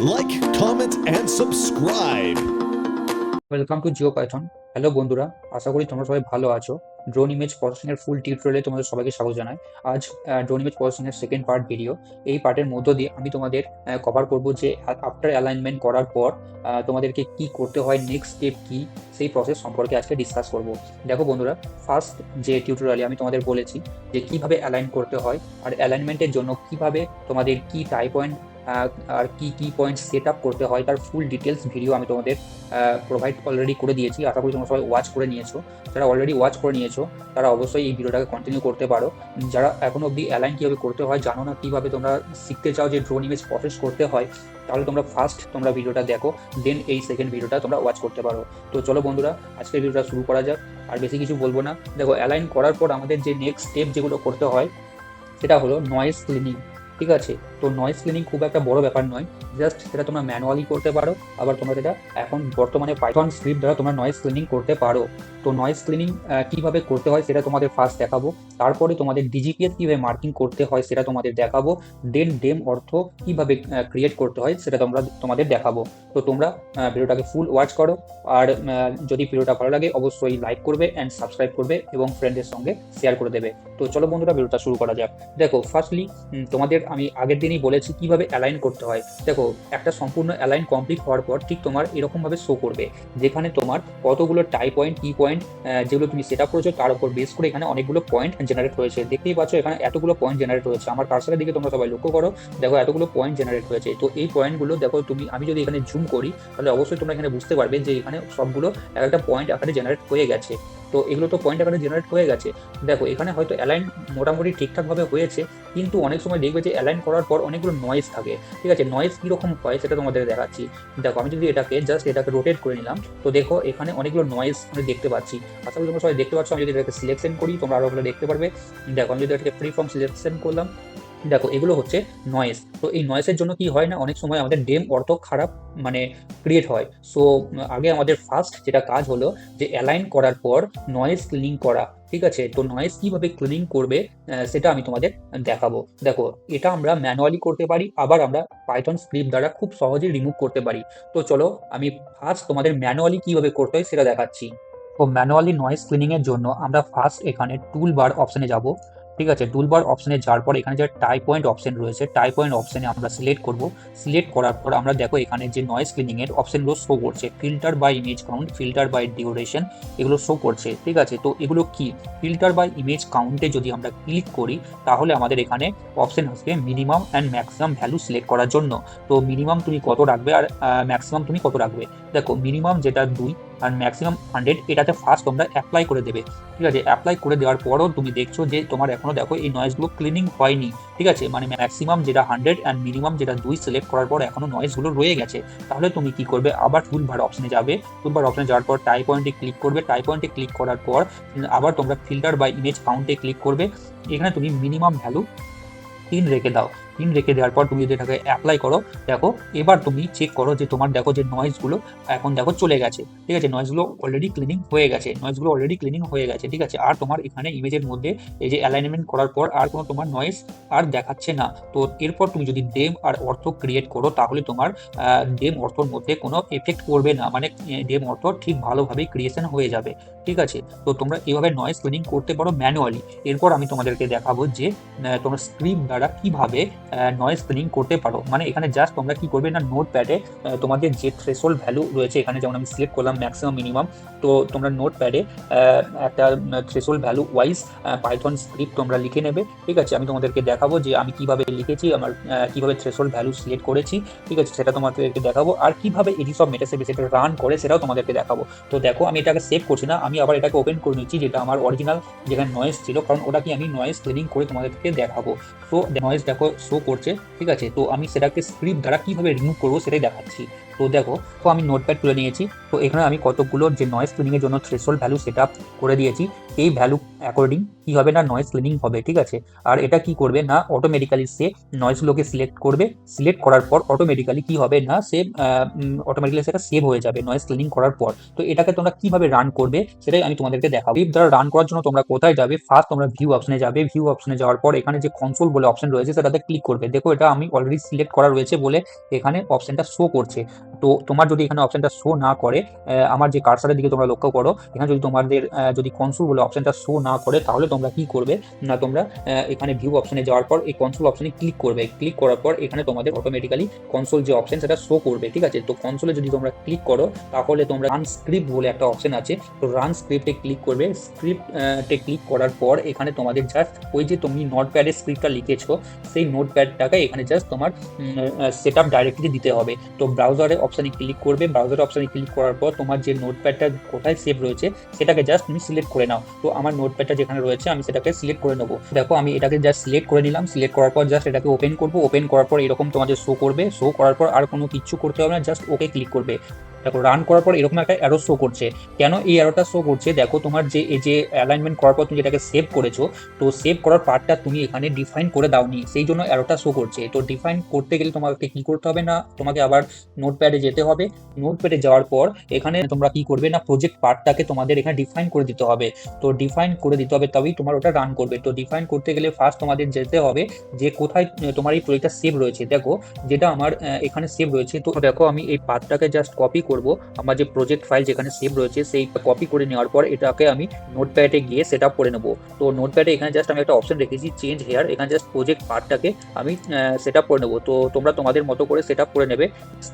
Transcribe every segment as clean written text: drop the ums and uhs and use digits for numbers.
Like, comment, and subscribe. Welcome to Jio Python. Hello বন্ধুরা, আশা করি তোমরা সবাই ভালো আছো। ড্রোন ইমেজ প্রসেসিং এর ফুল টিউটোরিয়ালে তোমাদের সবাইকে স্বাগত জানাই। আজ ড্রোন ইমেজ প্রসেসিং এর সেকেন্ড পার্ট ভিডিও। এই পার্টের মধ্য দিয়ে আমি তোমাদের কভার করব যে আফটার অ্যালাইনমেন্ট করার পর তোমাদেরকে কি করতে হয়, নেক্সট স্টেপ কি, সেই প্রসেস সম্পর্কে আজকে ডিসকাস করব। দেখো বন্ধুরা, ফার্স্ট যে টিউটোরিয়ালে আমি তোমাদের বলেছি যে কিভাবে অ্যালাইন করতে হয় আর অ্যালাইনমেন্টের জন্য কিভাবে তোমাদের কি টাইপ পয়েন্ট আর কি পয়েন্ট সেট আপ করতে হয় তার ফুল ডিটেলস ভিডিও আমি তোমাদের প্রোভাইড অলরেডি করে দিয়েছি। আশা করি তোমরা সবাই ওয়াচ করে নিয়েছো। যারা অলরেডি ওয়াচ করে নিয়েছো তারা অবশ্যই এই ভিডিওটাকে কন্টিনিউ করতে পারো। যারা এখনো অবধি অ্যালাইন কীভাবে করতে হয় জানো না, কীভাবে তোমরা শিখতে চাও যে ড্রোন ইমেজ প্রসেস করতে হয়, তাহলে তোমরা ফার্স্ট তোমরা ভিডিওটা দেখো, দেন এই সেকেন্ড ভিডিওটা তোমরা ওয়াচ করতে পারো। তো চলো বন্ধুরা, আজকের ভিডিওটা শুরু করা যাক। আর বেশি কিছু বলবো না। দেখো, অ্যালাইন করার পর আমাদের যে নেক্সট স্টেপ যেগুলো করতে হয় সেটা হলো নয়েজ ক্লিনিং। ঠিক আছে, তো নয়েজ ক্লিনিং খুব একটা বড় ব্যাপার নয়, জাস্ট সেটা তোমরা ম্যানুয়ালি করতে পারো, আবার তোমরা সেটা এখন বর্তমানে পাইথন স্ক্রিপ্ট দ্বারা তোমরা নয়েজ ক্লিনিং করতে পারো। তো নয়েজ ক্লিনিং কীভাবে করতে হয় সেটা তোমাদের ফার্স্ট দেখাবো, তারপরে তোমাদের ডিজিপিএস কীভাবে মার্কিং করতে হয় সেটা তোমাদের দেখাবো, দেন ডেম অর্থ কীভাবে ক্রিয়েট করতে হয় সেটা তোমাদের দেখাবো। তো তোমরা ভিডিওটাকে ফুল ওয়াচ করো। আর যদি ভিডিওটা ভালো লাগে অবশ্যই লাইক করবে অ্যান্ড সাবস্ক্রাইব করবে এবং ফ্রেন্ডদের সঙ্গে শেয়ার করে দেবে। তো চলো বন্ধুরা, ভিডিওটা শুরু করা যাক। দেখো, ফার্স্টলি তোমাদের আমি আগের দিনই বলেছি কিভাবে অ্যালাইন করতে হয়। দেখো, একটা সম্পূর্ণ অ্যালাইন কমপ্লিট হওয়ার পর ঠিক তোমার এরকমভাবে শো করবে, যেখানে তোমার কতগুলো টাইপ পয়েন্ট, কি পয়েন্ট যেগুলো তুমি সেট আপ করেছো তার উপর বেস করে এখানে অনেকগুলো পয়েন্ট জেনারেট হয়েছে। দেখতেই পাচ্ছ এখানে এতগুলো পয়েন্ট জেনারেট হয়েছে। আমার কার্সারের দিকে তোমরা সবাই লক্ষ্য করো, দেখো এতগুলো পয়েন্ট জেনারেট হয়েছে। তো এই পয়েন্টগুলো দেখো, আমি যদি এখানে জুম করি তাহলে অবশ্যই তোমরা এখানে বুঝতে পারবে যে এখানে সবগুলো একটা পয়েন্ট আকারে জেনারেট হয়ে গেছে। তো এগুলো তো পয়েন্ট আকারে জেনারেট হয়ে গেছে। দেখো, এখানে হয়তো অ্যালাইন মোটামুটি ঠিকঠাকভাবে হয়েছে, কিন্তু অনেক সময় দেখবে যে অ্যালাইন করার পর অনেকগুলো নয়েজ থাকে। ঠিক আছে, নয়েজ কীরকম হয় সেটা তোমাদের দেখাচ্ছি। দেখো, আমি যদি এটাকে রোটেট করে নিলাম, তো দেখো এখানে অনেকগুলো নয়েজ আমি দেখতে পাচ্ছি। আশা করি তোমরা সবাই দেখতে পাচ্ছ। আমি যদি এটাকে সিলেকশন করি তোমরা আরও ভালো দেখতে পারবে। দেখো, আমি যদি এটাকে ফ্রি ফর্ম সিলেকশন করলাম, দেখো এগুলো হচ্ছে নয়েজ। তো এই নয়েজের জন্য কি হয় না, অনেক সময় আমাদের ডেম অর্থ খারাপ ক্রিয়েট হয়। সো আগে আমাদের ফার্স্ট যেটা কাজ হলো যে অ্যালাইন করার পর নয়েজ ক্লিনিং করা। ঠিক আছে, তো নয়েজ কিভাবে ক্লিনিং করবে সেটা আমি তোমাদের দেখাবো। দেখো, এটা আমরা ম্যানুয়ালি করতে পারি, আবার আমরা পাইথন স্ক্রিপ্ট দ্বারা খুব সহজেই রিমুভ করতে পারি। তো চলো, আমি ফার্স্ট তোমাদের ম্যানুয়ালি কিভাবে করতে হয় সেটা দেখাচ্ছি। তো ম্যানুয়ালি নয়েজ ক্লিনিং এর জন্য আমরা ফার্স্ট এখানে টুল বার অপশনে যাব। ঠিক আছে, টুলবার অপশনে যাওয়ার পর এখানে যে টাইপ পয়েন্ট অপশন রয়েছে, টাইপ পয়েন্ট অপশনে আমরা সিলেক্ট করব। সিলেক্ট করার পর আমরা দেখো এখানে যে নয়েজ ক্লিনিং এর অপশনগুলো শো করছে, filter by image count, filter by duration, এগুলো শো করছে। ঠিক আছে, তো এগুলো কি, ফিল্টার বাই ইমেজ কাউন্টে যদি আমরা ক্লিক করি তাহলে আমাদের এখানে অপশন আসবে minimum and maximum value select করার জন্য। তো মিনিমাম তুমি কত রাখবে আর ম্যাক্সিমাম তুমি কত রাখবে। দেখো, মিনিমাম যেটা 2 আর ম্যাক্সিমাম 100, এটাতে ফার্স্ট তোমরা অ্যাপ্লাই করে দেবে। ঠিক আছে, অ্যাপ্লাই করে দেওয়ার পরও তুমি দেখছো যে তোমার এখনো দেখো এই নয়েজগুলো ক্লিনিং হয়নি। ঠিক আছে, ম্যাক্সিমাম যেটা 100 অ্যান্ড মিনিমাম যেটা 2 সিলেক্ট করার পর এখনো নয়েজগুলো রয়ে গেছে। তাহলে তুমি কি করবে, আবার টুলবার অপশনে যাবে। টুলবার অপশনে যাওয়ার পর টাইপ পয়েন্টে ক্লিক করবে। টাইপ পয়েন্টে ক্লিক করার পর আবার তোমরা ফিল্টার বাই ইমেজ কাউন্টে ক্লিক করবে। এখানে তুমি মিনিমাম ভ্যালু 3 রেখে দাও। 3 রেখে দেওয়ার পর তুমি যদি এটাকে অ্যাপ্লাই করো, দেখো এবার তুমি চেক করো যে তোমার দেখো যে নয়েজগুলো এখন দেখো চলে গেছে। ঠিক আছে, নয়েজগুলো অলরেডি ক্লিনিং হয়ে গেছে, নয়েজগুলো অলরেডি ক্লিনিং হয়ে গেছে। ঠিক আছে, আর তোমার এখানে ইমেজের মধ্যে এই যে অ্যালাইনমেন্ট করার পর আর কোনো তোমার নয়েজ আর দেখাচ্ছে না। তো এরপর তুমি যদি ডেম আর অর্থ ক্রিয়েট করো তাহলে তোমার ডেম অর্থর মধ্যে কোনো এফেক্ট পড়বে না, ডেম অর্থ ঠিক ভালোভাবেই ক্রিয়েশন হয়ে যাবে। ঠিক আছে, তো তোমরা এইভাবে নয়েজ ক্লিনিং করতে পারো ম্যানুয়ালি। এরপর আমি তোমাদেরকে দেখাবো যে তোমরা স্ক্রিপ্ট দ্বারা কিভাবে নয়েজ ক্লিনিং করতে পারো। এখানে জাস্ট তোমরা কি করবে না, নোটপ্যাডে তোমাদের যে থ্রেশহোল্ড ভ্যালু রয়েছে, এখানে যেমন আমি সিলেক্ট করলাম ম্যাক্সিমাম মিনিমাম, তো তোমরা নোটপ্যাডে একটা threshold value wise Python script তোমরা লিখে নেবে। ঠিক আছে, আমি তোমাদেরকে দেখাবো যে আমি কিভাবে লিখেছি, আমার কিভাবে থ্রেশহোল্ড ভ্যালু সিলেক্ট করেছি। ঠিক আছে, সেটা তোমাদেরকে দেখাবো। আর কিভাবে এডি সব মেটাসেপে সেটা রান করে সেটাও তোমাদেরকে দেখাবো। তো দেখো, আমি এটাকে সেভ করছি না, আমি আবার এটাকে ওপেন করে নিচ্ছি, যেটা আমার অরিজিনাল যেখানে নয়েজ ছিল, কারণ ওটাকে আমি নয়েজ ক্লিনিং করে তোমাদেরকে দেখাবো। তো নয়েজ দেখো শো করছে। ঠিক আছে, তো আমি সেটাকে স্ক্রিপ্ট দ্বারা কিভাবে রিমুভ করবো সেটাই দেখাচ্ছি। তো দেখো, তো আমি নোটপ্যাড তুলে নিয়েছি। তো এখানে আমি কতগুলো যে নয়েজ ক্লিনিং এর জন্য থ্রেশহোল্ড ভ্যালু সেট আপ করে দিয়েছি। এই ভ্যালু অ্যাকর্ডিং কি হবে না, নয়েজ ক্লিনিং হবে। ঠিক আছে, আর এটা কি করবে না, অটোমেটিক্যালি সে নয়েজগুলোকে সিলেক্ট করবে। সিলেক্ট করার পর অটোমেটিক্যালি কি হবে না, অটোমেটিক্যালি সেটা সেভ হয়ে যাবে নয়েজ ক্লিনিং করার পর। তো এটাকে তোমরা কিভাবে রান করবে সেটাই আমি তোমাদেরকে দেখাবো। এই দ্বারা রান করার জন্য তোমরা কোথায় যাবে, ফার্স্ট তোমরা ভিউ অপশনে যাবে। ভিউ অপশনে যাওয়ার পর এখানে যে কনসোল বলে অপশন রয়েছে সেটাতে ক্লিক করবে। দেখো এটা আমি অলরেডি সিলেক্ট করা রয়েছে বলে এখানে অপশনটা শো করছে। তো তোমার যদি এখানে অপশনটা শো না করে, আমার যে কার্সারের দিকে তোমরা লক্ষ্য করো, এখানে যদি তোমাদের যদি কনসোল বলে অপশনটা শো না করে, তাহলে তোমরা কি করবে না, তোমরা এখানে ভিউ অপশনে যাওয়ার পর এই কনসোল অপশনে ক্লিক করবে। ক্লিক করার পর এখানে তোমাদের অটোমেটিক্যালি কনসোল যে অপশন সেটা শো করবে। ঠিক আছে, তো কনসোলে যদি তোমরা ক্লিক করো, তাহলে তোমরা রান স্ক্রিপ্ট বলে একটা অপশন আছে, তো রান স্ক্রিপ্টে ক্লিক করবে। স্ক্রিপ্টে ক্লিক করার পর এখানে তোমাদের জাস্ট ওই যে তুমি নোটপ্যাডে স্ক্রিপ্টটা লিখেছো, সেই নোটপ্যাডটাকে এখানে জাস্ট তোমার সেট আপ ডাইরেক্টলি দিতে হবে। তো ব্রাউজারে অপশানে ক্লিক করবে। ব্রাউজারে অপশানে ক্লিক করার পর তোমার যে নোটপ্যাডটা কোথায় সেভ রয়েছে সেটাকে জাস্ট তুমি সিলেক্ট করে নাও। তো আমার নোটপ্যাডটা যেখানে রয়েছে আমি সেটাকে সিলেক্ট করে নেবো। দেখো আমি এটাকে জাস্ট সিলেক্ট করে নিলাম। সিলেক্ট করার পর জাস্ট এটাকে ওপেন করবো। ওপেন করার পর এরকম তোমাদের শো করবে। শো করার পর আর কোনো কিছু করতে হবে না, জাস্ট ওকে ক্লিক করবে। দেখো রান করার পর এরকম একটা অ্যারো শো করছে। কেন এই অ্যারোটা শো করছে? দেখো তোমার যে এই যে অ্যালাইনমেন্ট করার পর তুমি যেটাকে সেভ করেছো, তো সেভ করার পার্টটা তুমি এখানে ডিফাইন করে দাওনি, সেই জন্য অ্যারোটা শো করছে। তো ডিফাইন করতে গেলে তোমাকে কি করতে হবে না, তোমাকে আবার নোটপ্যাডে যেতে হবে। নোটপ্যাডে যাওয়ার পর এখানে তোমরা কি করবে না, প্রজেক্ট পার্টটাকে তোমাদের এখানে ডিফাইন করে দিতে হবে। তো ডিফাইন করে দিতে হবে, তবেই তোমার ওটা রান করবে। তো ডিফাইন করতে গেলে ফার্স্ট তোমাদের যেতে হবে যে কোথায় তোমার এই প্রজেক্টটা সেভ রয়েছে। দেখো যেটা আমার এখানে সেভ রয়েছে, তো দেখো আমি এই পার্টটাকে জাস্ট কপি করব। আমার যে প্রজেক্ট ফাইল যেখানে সেভ রয়েছে সেই কপি করে নেওয়ার পর এটাকে আমি নোটপ্যাডে গিয়ে সেট আপ করে নেবো। তো নোটপ্যাডে এখানে জাস্ট আমি একটা অপশন রেখেছি চেঞ্জ হেয়ার, এখানে জাস্ট প্রজেক্ট পার্টটাকে আমি সেট আপ করে নেবো। তো তোমরা তোমাদের মতো করে সেট আপ করে নেবে।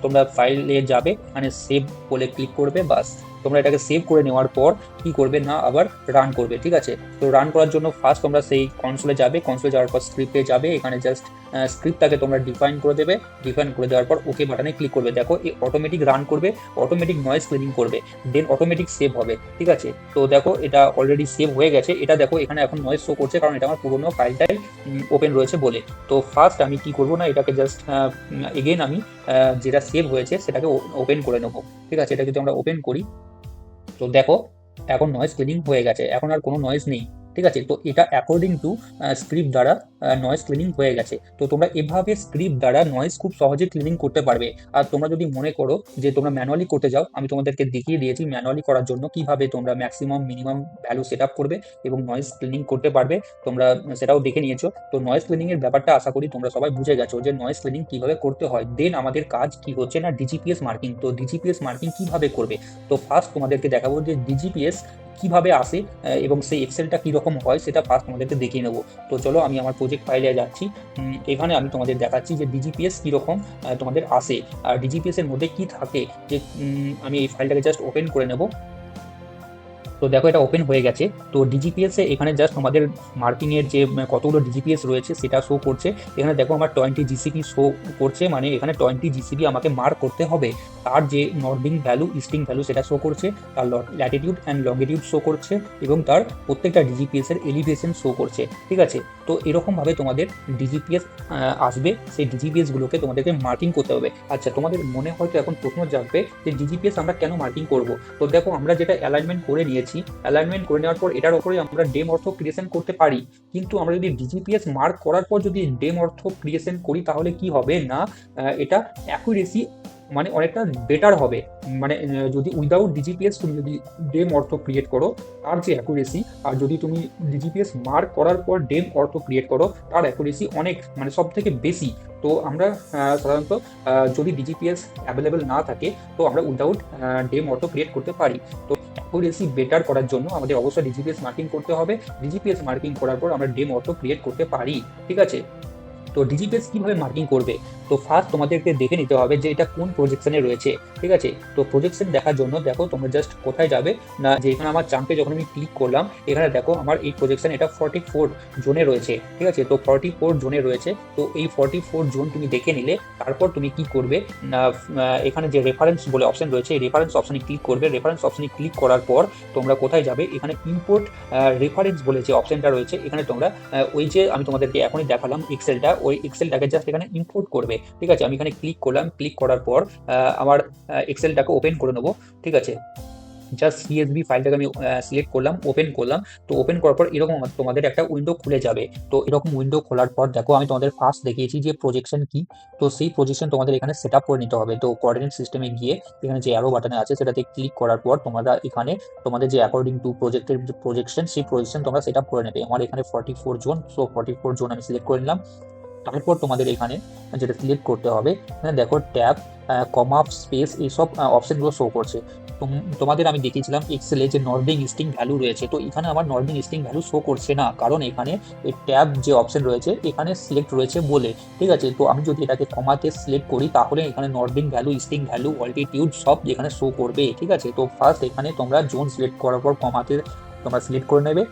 তোমরা ফাইলে যাবে, এখানে সেভ বলে ক্লিক করবে, বাস তোমরা এটাকে সেভ করে নেওয়ার পর কি করবে না, আবার রান করবে। ঠিক আছে, তো রান করার জন্য ফার্স্ট তোমরা সেই কনসোলে যাবে। কনসোলে যাওয়ার পর স্ক্রিপ্টে যাবে, এখানে জাস্ট স্ক্রিপ্টটাকে তোমরা ডিফাইন করে দেবে। ডিফাইন করে দেওয়ার পর ওকে বাটনে ক্লিক করবে। দেখো এই অটোমেটিক রান করবে, অটোমেটিক নয়েজ ক্লিনিং করবে, দেন অটোমেটিক সেভ হবে। ঠিক আছে, তো দেখো এটা অলরেডি সেভ হয়ে গেছে। এটা দেখো এখানে এখন নয়েজ শো করছে, কারণ এটা আমার পুরোনো ফাইলটাই ওপেন রয়েছে বলে। তো ফার্স্ট আমি কি করবো না, এটাকে জাস্ট এগেন আমি যেটা সেভ হয়েছে সেটাকে ওপেন করে নেবো। ঠিক আছে, এটা যদি আমরা ওপেন করি, তো দেখো এখন নয়েজ ক্লিনিং হয়ে গেছে, এখন আর কোনো নয়েজ নেই। ঠিক আছে, তো এটা অ্যাকর্ডিং টু স্ক্রিপ্ট দ্বারা নয়েজ ক্লিনিং হয়ে গেছে। তো তোমরা এভাবে স্ক্রিপ্ট দ্বারা নয়েজ খুব সহজে ক্লিনিং করতে পারবে। আর তোমরা যদি মনে করো যে তোমরা ম্যানুয়ালি করতে যাও, আমি তোমাদেরকে দেখিয়ে দিয়েছি ম্যানুয়ালি করার জন্য কিভাবে তোমরা maximum minimum value set up করবে এবং নয়েজ ক্লিনিং করতে পারবে। তোমরা সেটাও দেখে নিয়েছো। তো নয়েজ ক্লিনিং এর ব্যাপারটা আশা করি তোমরা সবাই বুঝে গেছো যে নয়েজ ক্লিনিং কিভাবে করতে হয়। দেন আমাদের কাজ কি হচ্ছে না, ডিজিপিএস মার্কিং। তো ডিজিপিএস মার্কিং কিভাবে করবে, তো ফার্স্ট তোমাদেরকে দেখাবো যে ডিজিপিএস কিভাবে আসে এবং সেই এক্সেলটা কীরকম হয় সেটা ফার্স্ট তোমাদেরকে দেখিয়ে নেবো। তো চলো আমি আমার প্রজেক্ট ফাইলে যাচ্ছি। এখানে আমি তোমাদের দেখাচ্ছি যে ডিজিপিএস কীরকম তোমাদের আসে আর ডিজিপিএস এর মধ্যে কি থাকে। যে আমি এই ফাইলটাকে জাস্ট ওপেন করে নেব। তো দেখো এটা ওপেন হয়ে গেছে। তো ডিজিপিএস এ এখানে জাস্ট আমাদের মার্কিং এর যে কতগুলো ডিজিপিএস রয়েছে সেটা শো করছে। এখানে দেখো আমার 20 জিসিপি শো করছে, মানে এখানে 20 জিসিপি আমাকে মার্ক করতে হবে। তার যে নর্দিং ভ্যালু, ইস্টিং ভ্যালু সেটা শো করছে, তার ল্যাটিটিউড অ্যান্ড লঙ্গিটিউড শো করছে এবং তার প্রত্যেকটা ডিজিপিএস এর এলিভেশন শো করছে। ঠিক আছে, তো এরকমভাবে তোমাদের ডিজিপিএস আসবে, সেই ডিজিপিএসগুলোকে তোমাদেরকে মার্কিং করতে হবে। আচ্ছা, তোমাদের মনে হয়তো এখন প্রশ্ন জাগবে যে ডিজিপিএস আমরা কেন মার্কিং করব। তো দেখো আমরা যেটা অ্যালাইনমেন্ট করে নিয়েছি, অ্যালাইনমেন্ট করে নেওয়ার পর এটার উপরে আমরা ডেম অর্থ ক্রিয়েশন করতে পারি। কিন্তু আমরা যদি ডিজিপিএস মার্ক করার পর যদি ডেম অর্থ ক্রিয়েশন করি, তাহলে কি হবে না, এটা অ্যাকুরেসি মানে অনেকটা বেটার হবে। মানে যদি উইদাউট ডিজিপিএস তুমি যদি ডেম অর্থ ক্রিয়েট করো, তার যে অ্যাকুরেসি, আর যদি তুমি ডিজিপিএস মার্ক করার পর ডেম অর্থ ক্রিয়েট করো, তার অ্যাকুরেসি অনেক মানে সব থেকে বেশি। তো আমরা সাধারণত যদি ডিজিপিএস অ্যাভেলেবেল না থাকে, তো আমরা উইদাউট ডেম অর্থ ক্রিয়েট করতে পারি। তো অ্যাকুরেসি বেটার করার জন্য আমাদের অবশ্যই ডিজিপিএস মার্কিং করতে হবে। ডিজিপিএস মার্কিং করার পর আমরা ডেম অর্থ ক্রিয়েট করতে পারি। ঠিক আছে, তো ডিজিপিএস কিভাবে মার্কিং করবে, তো ফার্স্ট তোমাদেরকে দেখে নিতে হবে যে এটা কোন প্রজেকশনে রয়েছে। ঠিক আছে, তো প্রজেকশন দেখার জন্য দেখো তোমরা জাস্ট কোথায় যাবে না, যে এখানে আমার চাম্পে যখন আমি ক্লিক করলাম, এখানে দেখো আমার এই প্রজেকশন এটা 44 জোনে রয়েছে। ঠিক আছে, তো 44 জোনে রয়েছে। তো এই 44 জোন তুমি দেখে নিলে তারপর তুমি কি করবে না, এখানে যে রেফারেন্স বলে অপশন রয়েছে, এই রেফারেন্স অপশনে ক্লিক করবে। রেফারেন্স অপশনে ক্লিক করার পর তোমরা কোথায় যাবে, এখানে ইম্পোর্ট রেফারেন্স বলে যে অপশনটা রয়েছে, এখানে তোমরা ওই যে আমি তোমাদেরকে এখনই দেখালাম এক্সেলটা, ওই এক্সেলটাকে জাস্ট এখানে ইম্পোর্ট করবে। ঠিক আছে, আমি এখানে ক্লিক করলাম। ক্লিক করার পর আমার এক্সেলটাকে ওপেন করে নেবো। ঠিক আছে, জাস্ট সিএসভি ফাইলটাকে আমি সিলেক্ট করলাম, ওপেন করলাম। তো ওপেন করার পর এরকম তোমাদের একটা উইন্ডো খুলে যাবে। তো এরকম উইন্ডো খোলার পর দেখো আমি তোমাদের ফার্স্ট দেখিয়েছি যে প্রজেকশন কি। তো সেই প্রজেকশন তোমাদের এখানে সেট আপ করে নিতে হবে। তো কোঅর্ডিনেট সিস্টেমে গিয়ে এখানে যে অ্যারো বাটনে আছে সেটাতে ক্লিক করার পর তোমরা এখানে তোমাদের যে অ্যাকর্ডিং টু প্রজেক্টের যে প্রজেকশন, সেই প্রজেকশন তোমরা সেট আপ করে নেবে। আমার এখানে 44 জোন, সো 44 জোন আমি সিলেক্ট করে নিলাম। তারপর তোমাদের এখানে যেটা সিলেক্ট করতে হবে, এখানে দেখো ট্যাব, কমা, স্পেস, এইসব অপশনগুলো শো করছে। তোমাদের আমি দেখিয়েছিলাম এক্সেলে যে নর্দিং স্ট্রিং ভ্যালু রয়েছে, তো এখানে আমার নর্দিং স্ট্রিং ভ্যালু শো করছে না, কারণ এখানে এই ট্যাব যে অপশন রয়েছে এখানে সিলেক্ট রয়েছে বলে। ঠিক আছে, তো আমি যদি এটাকে কমাতে সিলেক্ট করি তাহলে এখানে নর্দিং ভ্যালু, স্ট্রিং ভ্যালু, অল্টিটিউড সব এখানে শো করবে। ঠিক আছে, তো ফার্স্ট এখানে তোমরা জোন সিলেক্ট করার পর কমাতে তোমরা সিলেক্ট করে নেবে।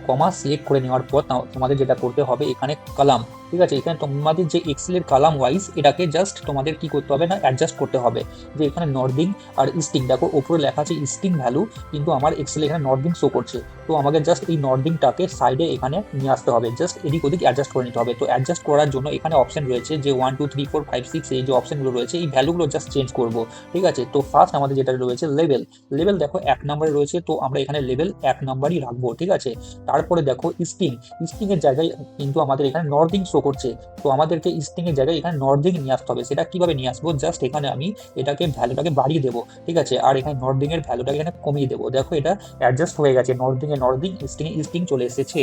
কমা সিলেক্ট করে নেওয়ার পর তোমাদের যেটা করতে হবে এখানে কলাম, ঠিক আছে, এখানে তোমাদের যে এক্সেলের কলাম ওয়াইজ এটাকে জাস্ট তোমাদের কি করতে হবে না অ্যাডজাস্ট করতে হবে। যে এখানে নর্দিং আর স্ট্রিং, দেখো উপরে লেখা আছে স্ট্রিং ভ্যালু, কিন্তু আমার এক্সেলে এখানে নর্দিং শো করছে। তো আমাকে জাস্ট এই নর্দিংটাকে সাইডে এখানে নিয়ে আসতে হবে, জাস্ট এদিক ওদিক অ্যাডজাস্ট করে নিতে হবে। তো অ্যাডজাস্ট করার জন্য এখানে অপশন রয়েছে যে 1 2 3 4 5 6, এই যে অপশনগুলো রয়েছে এই ভ্যালুগুলো জাস্ট চেঞ্জ করব। ঠিক আছে, তো ফার্স্ট আমাদের যেটা রয়েছে লেভেল, লেভেল দেখো 1 নম্বরে রয়েছে, তো আমরা এখানে লেভেল 1 নম্বরই রাখবো। ঠিক আছে, তারপরে দেখো স্ট্রিং, স্ট্রিং এর জায়গায় কিন্তু আমাদের এখানে নর্দিং শো করছে, তো আমাদেরকে স্ট্রিং এর জায়গায় এখানে নর্দিং নিয়ে আসতে হবে। সেটা কিভাবে নিয়ে আসবো, জাস্ট এখানে আমি এটাকে ভ্যালুটাকে বাড়িয়ে দেবো। ঠিক আছে, আর এখানে নর্দিং এর ভ্যালুটাকে এখানে কমিয়ে দেবো। দেখো এটা অ্যাডজাস্ট হয়ে গেছে, নর্দিং এ নর্দিং, স্ট্রিং এ স্ট্রিং চলে এসেছে।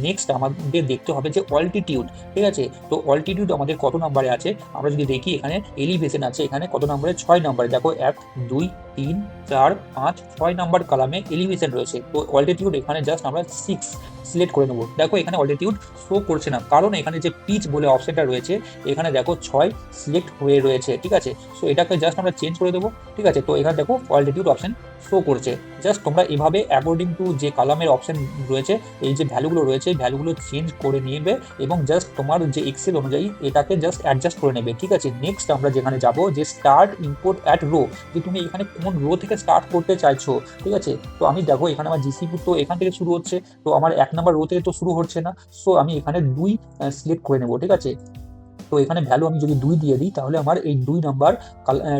নেক্সট আমাদের দেখতে হবে যে অল্টিটিউড। ঠিক আছে, তো অল্টিটিউড আমাদের কত নম্বরে আছে, আমরা যদি দেখি এখানে এলিভেশন আছে, এখানে কত নম্বরে, 6 নম্বরে। দেখো 1 2 3 4 5 6 নাম্বার কলামে এলিভেশন রয়েছে, তো অল্টিটিউড এখানে জাস্ট আমরা 6 সিলেক্ট করে নেবো। দেখো এখানে অল্টিটিউড শো করছে না, কারণ এখানে যে পিচ বলে অপশনটা রয়েছে এখানে দেখো 6 সিলেক্ট হয়ে রয়েছে। ঠিক আছে, সো এটাকে জাস্ট আমরা চেঞ্জ করে দেবো। ঠিক আছে, তো এখানে দেখো অল্টিটিউড অপশন শো করছে। জাস্ট তোমরা এভাবে অ্যাকর্ডিং টু যে কলামের অপশন রয়েছে, এই যে ভ্যালুগুলো রয়েছে এই ভ্যালুগুলো চেঞ্জ করে নেবে এবং জাস্ট তোমার যে এক্সেল অনুযায়ী এটাকে জাস্ট অ্যাডজাস্ট করে নেবে। ঠিক আছে, নেক্সট আমরা যেখানে যাব যে স্টার্ট ইম্পোর্ট অ্যাট রো, যে তুমি এখানে কোন রো থেকে স্টার্ট করতে চাইছো। ঠিক আছে, তো আমি দেখো এখানে আমার জিসিপি তো এখান থেকে শুরু হচ্ছে, তো আমার 1 নম্বর রো থেকে তো শুরু হচ্ছে না, সো আমি এখানে 2 সিলেক্ট করে নেবো। ঠিক আছে, তো এখানে ভ্যালু আমি যদি 2 দিয়ে দিই তাহলে আমার এই 2 নাম্বার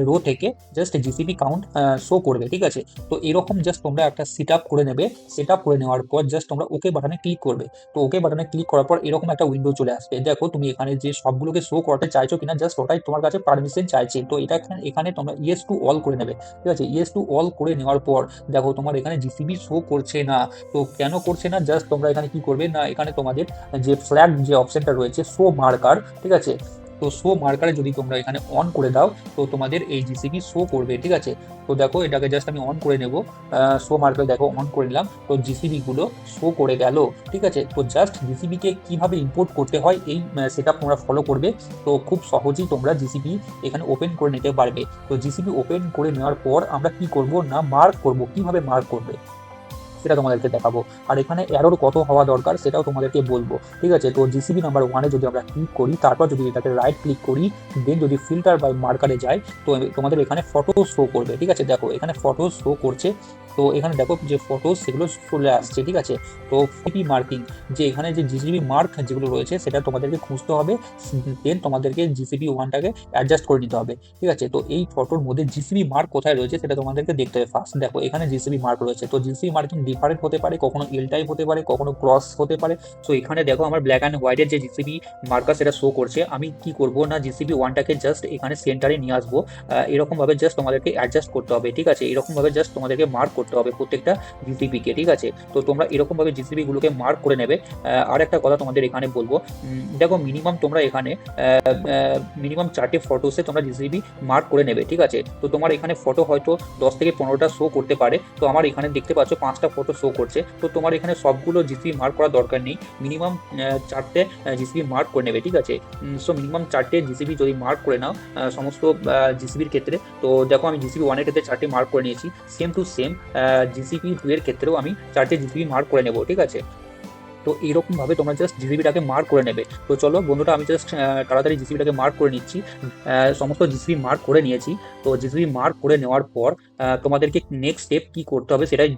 রো থেকে জাস্ট জিসিপি কাউন্ট শো করবে। ঠিক আছে, তো এরকম জাস্ট তোমরা একটা সেট আপ করে নেবে। সেট আপ করে নেওয়ার পর জাস্ট তোমরা ওকে বাটনে ক্লিক করবে। তো ওকে বাটনে ক্লিক করার পর এরকম একটা উইন্ডো চলে আসবে। দেখো তুমি এখানে যে সবগুলোকে শো করতে চাইছো কিনা, জাস্ট ওটাই তোমার কাছে পারমিশন চাইছে, তো এটা এখানে তোমরা ইয়েস টু অল করে নেবে। ঠিক আছে, ইয়েস টু অল করে নেওয়ার পর দেখো তোমার এখানে জিসিবি শো করছে না। তো কেন করছে না, জাস্ট তোমরা এখানে কি করবে না, এখানে তোমাদের যে ফ্ল্যাগ যে অপশনটা রয়েছে শো মার্কার, ঠিক আছে, তো শো মার্কারে যদি তোমরা এখানে অন করে দাও তো তোমাদের এই জিসিবি শো করবে। ঠিক আছে, তো দেখো এটাকে জাস্ট আমি অন করে নেব, শো মার্কার দেখো অন করে নিলাম, তো জিসিবি গুলো শো করে গেল। ঠিক আছে, তো জাস্ট জিসিবি কে কিভাবে ইম্পোর্ট করতে হয় এই সেটআপ তোমরা ফলো করবে, তো খুব সহজেই তোমরা জিসিবি এখানে ওপেন করে নিতে পারবে। তো জিসিবি ওপেন করে নেওয়ার পর আমরা কি করব না মার্ক করব, কিভাবে মার্ক করবে সেটা তোমাদেরকে দেখাবো, আর এখানে এরর কত হওয়া দরকার সেটাও তোমাদেরকে বলবো। ঠিক আছে, তো জিসিবি নাম্বার 1-এ যদি আমরা ক্লিক করি, তারপর যদি এটাকে রাইট ক্লিক করি, দেন যদি ফিল্টার বাই মার্কারে যাই, তো তোমাদের এখানে ফটো শো করবে। ঠিক আছে, দেখো এখানে ফটো শো করছে, তো এখানে দেখো যে ফটো সেগুলো চলে আসছে। ঠিক আছে, তো ফিপি মার্কিং, যে এখানে যে জিসিবি মার্ক যেগুলো রয়েছে সেটা তোমাদেরকে খুঁজতে হবে, দেন তোমাদেরকে জিসিবি 1টাকে অ্যাডজাস্ট করে নিতে হবে। ঠিক আছে, তো এই ফটোর মধ্যে জিসিবি মার্ক কোথায় রয়েছে সেটা তোমাদেরকে দেখতে হবে। ফার্স্ট দেখো এখানে জিসিবি মার্ক রয়েছে, তো জিসিবি মার্কিং ডিফারেন্ট হতে পারে, কখনো এল টাইপ হতে পারে, কখনো ক্রস হতে পারে। সো এখানে দেখো আমার ব্ল্যাক অ্যান্ড হোয়াইটের যে জিসিবি মার্কার সেটা শো করছে। আমি কি করব না জিসিবি 1টাকে জাস্ট এখানে সেন্টারে নিয়ে আসবো, এরকম ভাবে জাস্ট তোমাদেরকে অ্যাডজাস্ট করতে হবে। ঠিক আছে, এরকম ভাবে জাস্ট তোমাদেরকে মার্ক করতে হবে প্রত্যেকটা জিসিবি কে। ঠিক আছে, তো তোমরা এরকম ভাবে জিসিবি গুলোকে মার্ক করে নেবে। আর একটা কথা তোমাদের এখানে বলবো, দেখো মিনিমাম তোমরা এখানে মিনিমাম 4টে ফটোসে তোমরা জিসিবি মার্ক করে নেবে। ঠিক আছে, তো তোমার এখানে ফটো হয়তো 10 থেকে 15টা শো করতে পারে, তো আমার এখানে দেখতে পাচ্ছ 5টা ফটো শো করছে, তো তোমার এখানে সবগুলো জিসিবি মার্ক করার দরকার নেই, মিনিমাম 4টে জিসিবি মার্ক করে নেবে। ঠিক আছে, সো মিনিমাম 4টে জিসিবি যদি মার্ক করে নাও সমস্ত জিসিবির ক্ষেত্রে, তো দেখো আমি জিসিবি 1-এর ক্ষেত্রে 4টে মার্ক করে নিয়েছি, সেম টু সেম জিসিবি 2-এর ক্ষেত্রেও আমি 4টে জিসিবি মার্ক করে নেব। ঠিক আছে, তো এইরকম ভাবে তোমরা জাস্ট জিসিবিটাকে মার্ক করে নেবে। তো চলো বন্ধুরা আমি জাস্ট তাড়াতাড়ি জিসিবিটাকে মার্ক করে নিচ্ছি। সমস্ত জিসিবি মার্ক করে নিয়েছি, তো জিসিবি মার্ক করে নেওয়ার পর তোমাদেরকে নেক্সট স্টেপ কি করতে হবে সেটাই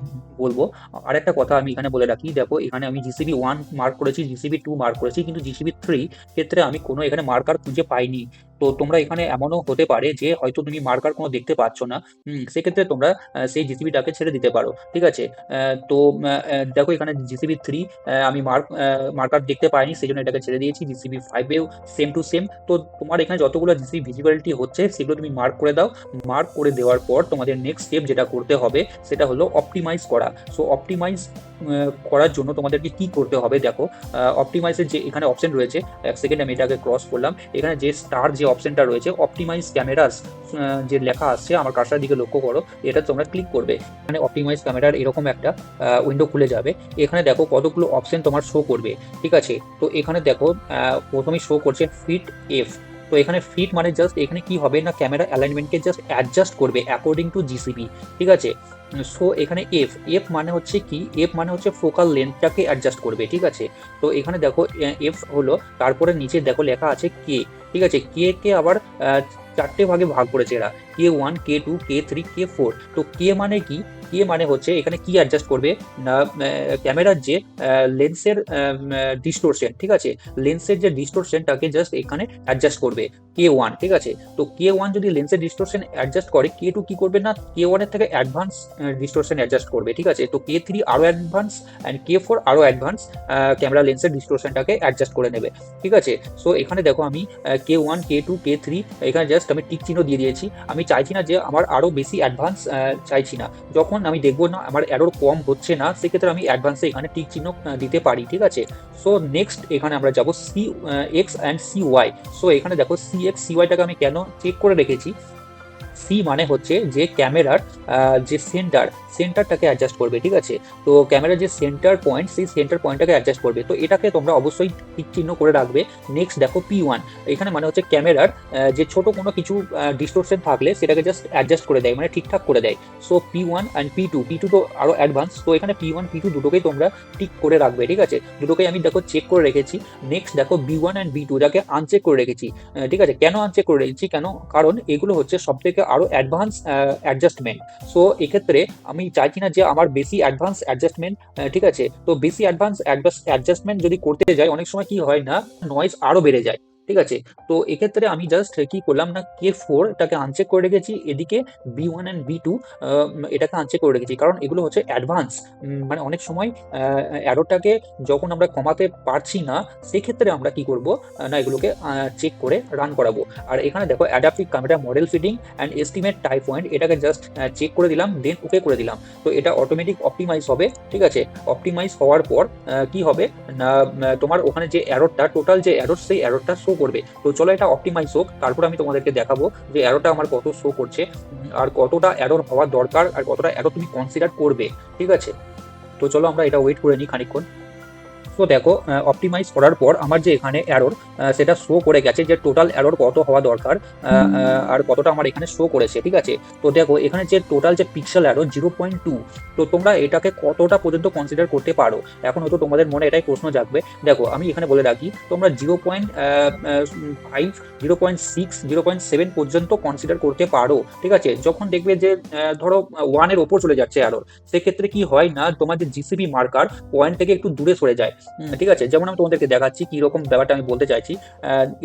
বলবো। আর একটা কথা আমি এখানে বলে রাখি, দেখো এখানে আমি জিসিবি 1 মার্ক করেছি, জিসিবি 2 মার্ক করেছি, কিন্তু জিসিবি 3 ক্ষেত্রে আমি কোনো এখানে মার্কার খুঁজে পাইনি। তো তোমরা এখানে এমনও হতে পারে যে হয়তো তুমি মার্কার কোনো দেখতে পাচ্ছ না, সেক্ষেত্রে তোমরা সেই জিসিবিটাকে ছেড়ে দিতে পারো, ঠিক আছে। তো দেখো এখানে জিসিবি 3 আমি মার্কার দেখতে পাইনি, সেই জন্য এটাকে ছেড়ে দিয়েছি। জিসিবি 5এও সেম টু সেম। তো তোমার এখানে যতগুলো জিসিবি ভিজিবিলিটি হচ্ছে সেগুলো তুমি মার্ক করে দাও। মার্ক করে দেওয়ার পর তোমাদের নেক্সট স্টেপ যেটা করতে হবে সেটা হলো অপটিমাইজ করা। সো অপটিমাইজ করার জন্য তোমাদেরকে কি করতে হবে দেখো, অপটিমাইজের যে এখানে অপশন রয়েছে, এক সেকেন্ড আমি এটাকে ক্রস করলাম, এখানে যে স্টার যে অপশনটা রয়েছে অপটিমাইজ ক্যামেরাস যে লেখা আসছে আমার কার্সার দিকে লক্ষ্য করো, এটা তোমরা ক্লিক করবে। এখানে অপটিমাইজ ক্যামেরার এরকম একটা উইন্ডো খুলে যাবে। এখানে দেখো কতগুলো অপশন তোমার শো করবে, ঠিক আছে। তো এখানে দেখো প্রথমেই শো করছে ফিট এফ। তো এখানে ফিট মানে জাস্ট এখানে কি হবে না, ক্যামেরা অ্যালাইনমেন্টকে জাস্ট অ্যাডজাস্ট করবে অ্যাকর্ডিং টু জিসিবি, ঠিক আছে। সো এখানে এফ এফ মানে হচ্ছে কি, এফ মানে হচ্ছে ফোকাল লেন্থটাকে অ্যাডজাস্ট করবে, ঠিক আছে। তো এখানে দেখো এফ হলো, তারপরে নিচে দেখো লেখা আছে কে, ঠিক আছে। কে কে আবার চারটে ভাগে ভাগ করেছে এরা, K1 K2 K3 K4। তো কে মানে কি, কে মানে হচ্ছে এখানে কি অ্যাডজাস্ট করবে না, ক্যামেরার যে লেন্সের ডিস্টোরশন, ঠিক আছে, লেন্সের যে ডিস্টোরশনটাকে জাস্ট এখানে অ্যাডজাস্ট করবে K1, ঠিক আছে। তো K1 যদি লেন্সের ডিস্টোরশন অ্যাডজাস্ট করে, K2 কি করবে না, K1 এর থেকে অ্যাডভান্স ডিস্টোরশন অ্যাডজাস্ট করবে, ঠিক আছে। তো K3 আরো অ্যাডভান্স অ্যান্ড K4 আরো অ্যাডভান্স ক্যামেরা লেন্সের ডিস্টোরশনটাকে অ্যাডজাস্ট করে নেবে, ঠিক আছে। সো এখানে দেখো আমি K1 K2 K3 এখানে জাস্ট আমি টিক চিহ্ন দিয়ে দিয়েছি। আমি চাইছি না যে আমার আরো বেশি অ্যাডভান্স, চাইছি না। যখন আমি দেখবো না আমার এরর কম হচ্ছে না, সেক্ষেত্রে আমি অ্যাডভান্সে এখানে টিক চিহ্ন দিতে পারি, ঠিক আছে। সো নেক্সট এখানে আমরা যাবো CX অ্যান্ড CY। সো এখানে দেখো CX CYটাকে আমি কেন চেক করে রেখেছি, সি মানে হচ্ছে যে ক্যামেরার যে সেন্টারটাকে অ্যাডজাস্ট করবে, ঠিক আছে। তো ক্যামেরার যে সেন্টার পয়েন্ট, সেই সেন্টার পয়েন্টটাকে অ্যাডজাস্ট করবে। তো এটাকে তোমরা অবশ্যই টিক চিহ্ন করে রাখবে। নেক্সট দেখো P1, এখানে মানে হচ্ছে ক্যামেরার যে ছোট কোনো কিছু ডিস্টোরশন থাকলে সেটাকে জাস্ট অ্যাডজাস্ট করে দেয়, মানে ঠিকঠাক করে দেয়। সো P1 অ্যান্ড P2 তো আরো অ্যাডভান্স। তো এখানে P1 P2 দুটোকেই তোমরা টিক করে রাখবে, ঠিক আছে। দুটোকেই আমি দেখো চেক করে রেখেছি। নেক্সট দেখো B1 অ্যান্ড B2 যাকে আনচেক করে রেখেছি, ঠিক আছে। কেন আনচেক করে রেখেছি, কেন, কারণ এগুলো হচ্ছে সব থেকে আরো অ্যাডভান্স অ্যাডজাস্টমেন্ট। সো এক্ষেত্রে আমি চাইছি না যে আমার বেশি অ্যাডভান্স অ্যাডজাস্টমেন্ট, ঠিক আছে। তো বেশি অ্যাডভান্স অ্যাডজাস্টমেন্ট যদি করতে যাই, অনেক সময় কি হয় না, নয়েজ আরো বেড়ে যায়, ঠিক আছে। তো এক্ষেত্রে আমি জাস্ট কি করলাম না, K4 এটাকে আনচেক করে রেখেছি, এদিকে B1 অ্যান্ড B2 এটাকে আনচেক করে রেখেছি, কারণ এগুলো হচ্ছে অ্যাডভান্স। মানে অনেক সময় অ্যারোটাকে যখন আমরা কমাতে পারছি না, সেক্ষেত্রে আমরা কি করব না, এগুলোকে চেক করে রান করাবো। আর এখানে দেখো adaptive camera model fitting and estimate type point, এটাকে জাস্ট চেক করে দিলাম, দেন ওকে করে দিলাম। তো এটা অটোমেটিক অপটিমাইজ হবে, ঠিক আছে। অপটিমাইজ হওয়ার পর কি হবে না, তোমার ওখানে যে অ্যারোটা, টোটাল যে অ্যারো, সেই অ্যারোটা শো করবে। তো চলো এটা অপটিমাইজ হোক, তারপর আমি তোমাদেরকে দেখাবো যে অ্যারোটা আমার কত শো করছে, আর কতটা অ্যারোর হওয়া দরকার, আর কতটা অ্যারো তুমি কনসিডার করবে, ঠিক আছে। তো চলো আমরা এটা ওয়েট করে নিই খানিকক্ষণ। তো দেখো অপটিমাইজ করার পর আমার যে এখানে অ্যারোর সেটা শো করে গেছে, যে টোটাল অ্যারোর কত হওয়া দরকার আর কতটা আমার এখানে শো করেছে, ঠিক আছে। তো দেখো এখানে যে টোটাল যে পিক্সেল অ্যারো 0.2। তো তোমরা এটাকে কতটা পর্যন্ত কনসিডার করতে পারো, এখন হয়তো তোমাদের মনে এটাই প্রশ্ন জাগবে। দেখো আমি এখানে বলে রাখি, তোমরা 0.5 0.6 0.7 পর্যন্ত কনসিডার করতে পারো, ঠিক আছে। যখন দেখবে যে ধরো 1-এর ওপর চলে যাচ্ছে অ্যারোর, সেক্ষেত্রে কি হয় না, তোমার যে জিসিবি মার্কার পয়েন্ট থেকে একটু দূরে সরে যায়, ঠিক আছে। যেমন আমি তোমাদেরকে দেখাচ্ছি কি রকম ব্যাপারটা আমি বলতে চাইছি।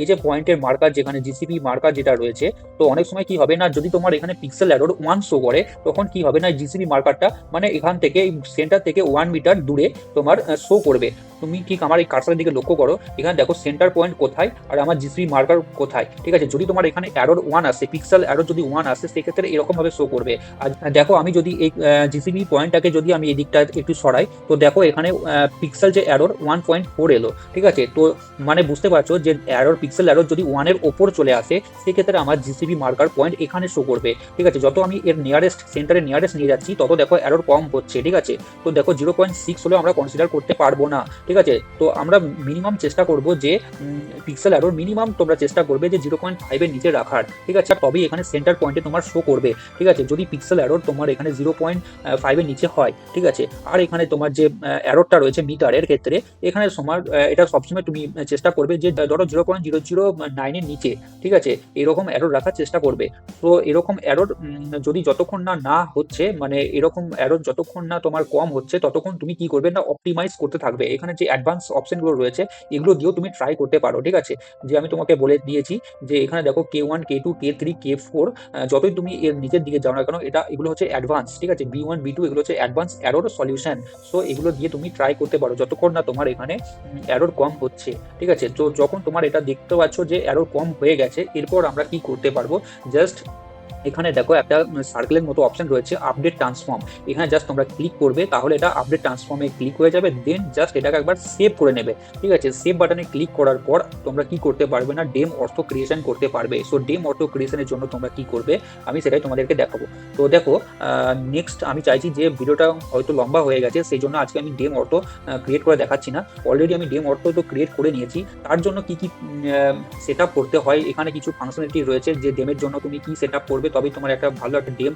এই যে পয়েন্টের মার্কার, যেখানে জিসিবি মার্কার যেটা রয়েছে, তো অনেক সময় কি হবে না, যদি তোমার এখানে পিক্সেল অ্যারোর 1 শো করে, তখন কি হবে না, জিসিবি মার্কারটা মানে এখান থেকে সেন্টার থেকে 1 মিটার দূরে তোমার শো করবে। তুমি ঠিক আমার এই কার্সারের দিকে লক্ষ্য করো, এখানে দেখো সেন্টার পয়েন্ট কোথায় আর আমার জিসিবি মার্কার কোথায়, ঠিক আছে। যদি তোমার এখানে অ্যারোর 1 আসে, পিক্সেল অ্যারোর যদি 1 আসে, সেক্ষেত্রে এরকম ভাবে শো করবে। আর দেখো আমি যদি এই জিসিবি পয়েন্টটাকে যদি আমি এই দিকটা একটু সরাই, তো দেখো এখানে পিক্সেল যে অ্যারোর 1.4 এলো, ঠিক আছে। তো মানে বুঝতে পারছো যে অ্যারোর পিক্সেল অ্যারোর যদি 1-এর ওপর চলে আসে, সেক্ষেত্রে আমার জিসিবি মার্কার পয়েন্ট এখানে শো করবে, ঠিক আছে। যত আমি এর নিয়ারেস্ট, সেন্টারের নিয়ারেস্ট নিয়ে যাচ্ছি, তত দেখো অ্যারোর কম হচ্ছে, ঠিক আছে। তো দেখো 0.6 হলেও আমরা কনসিডার করতে পারবো না, ঠিক আছে। তো আমরা মিনিমাম চেষ্টা করব যে পিক্সেল অ্যারোর মিনিমাম তোমরা চেষ্টা করবে যে 0.5-এর নিচে রাখার, ঠিক আছে। তবেই এখানে সেন্টার পয়েন্টে তোমার শো করবে, ঠিক আছে। যদি পিক্সেল অ্যারোর তোমার এখানে 0.5-এর নিচে হয়, ঠিক আছে। আর এখানে তোমার যে অ্যারোটা রয়েছে মিটারের ক্ষেত্রে, গেলে এখানে এটা সবসময় তুমি চেষ্টা করবে যে ধরো 0.009 এর নিচে, ঠিক আছে, এরকম এরর রাখার চেষ্টা করবে। তো এরকম এরর যদি যতক্ষণ না হচ্ছে, মানে এরকম এরর যতক্ষণ না তোমার কম হচ্ছে, ততক্ষণ তুমি কি করবে না, অপটিমাইজ করতে থাকবে। এখানে যে অ্যাডভান্স অপশনগুলো রয়েছে এগুলো দিয়েও তুমি ট্রাই করতে পারো, ঠিক আছে। যে আমি তোমাকে বলে দিয়েছি যে এখানে দেখো K1 K2 K3 K4, যতই তুমি এর নিচের দিকে যাও না কেন, এগুলো হচ্ছে অ্যাডভান্স, ঠিক আছে। B1 B2 এগুলো হচ্ছে অ্যাডভান্স এরর সলিউশন। সো এগুলো দিয়ে তুমি ট্রাই করতে পারো যতক্ষণ না তোমার এখানে এরর কম হচ্ছে, ঠিক আছে। তো যখন তোমার এটা দেখতে পাচ্ছ যে এরর কম হয়ে গেছে, এরপর আমরা কি করতে পারবো, জাস্ট এখানে দেখো একটা সার্কেলের মতো অপশন রয়েছে আপডেট ট্রান্সফর্ম। এখানে জাস্ট তোমরা ক্লিক করবে, তাহলে এটা আপডেট ট্রান্সফর্মে ক্লিক হয়ে যাবে। দেন জাস্ট এটাকে একবার সেভ করে নেবে, ঠিক আছে। সেভ বাটনে ক্লিক করার পর তোমরা কি করতে পারবে না, ডেম অর্থ ক্রিয়েশন করতে পারবে। সো ডেম অর্থ ক্রিয়েশনের জন্য তোমরা কি করবে, আমি সেটাই তোমাদেরকে দেখাবো। তো দেখো, নেক্সট আমি চাইছি যে ভিডিওটা হয়তো লম্বা হয়ে গেছে, সেই জন্য আজকে আমি ডেম অর্থ ক্রিয়েট করে দেখাচ্ছি না। অলরেডি আমি ডেম অর্থ তো ক্রিয়েট করে নিয়েছি। তার জন্য কি কি সেট আপ করতে হয়, এখানে কিছু ফাংশনালিটি রয়েছে যে ডেমের জন্য তুমি কি সেট আপ করবে, তবেই তোমার একটা ভালো একটা ডেম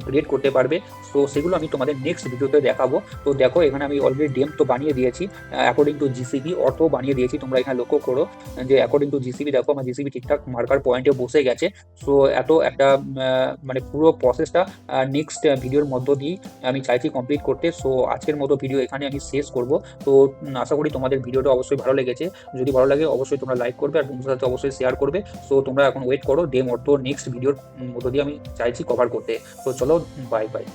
ক্রিয়েট করতে পারবে। তো সেগুলো আমি তোমাদের নেক্সট ভিডিওতে দেখাবো। তো দেখো, এখানে আমি অলরেডি ডেম তো বানিয়ে দিয়েছি, অ্যাকর্ডিং টু জিসিবি অর্থ বানিয়ে দিয়েছি। তোমরা এখানে লক্ষ্য করো যে অ্যাকর্ডিং টু জিসিবি, দেখো আমার জিসিবি ঠিকঠাক মার্কার পয়েন্টে বসে গেছে। সো এত একটা মানে পুরো প্রসেসটা নেক্সট ভিডিওর মধ্য দিয়েই আমি চাইছি কমপ্লিট করতে। সো আজকের মতো ভিডিও এখানে আমি শেষ করব। তো আশা করি তোমাদের ভিডিওটা অবশ্যই ভালো লেগেছে। যদি ভালো লাগে অবশ্যই তোমরা লাইক করবে আর বন্ধুদের সাথে অবশ্যই শেয়ার করবে। সো তোমরা এখন ওয়েট করো ডেম অর্থ নেক্সট ভিডিওর মধ্য দিয়ে আমি চাইছি কভার করতে। তো চলো, বাই বাই।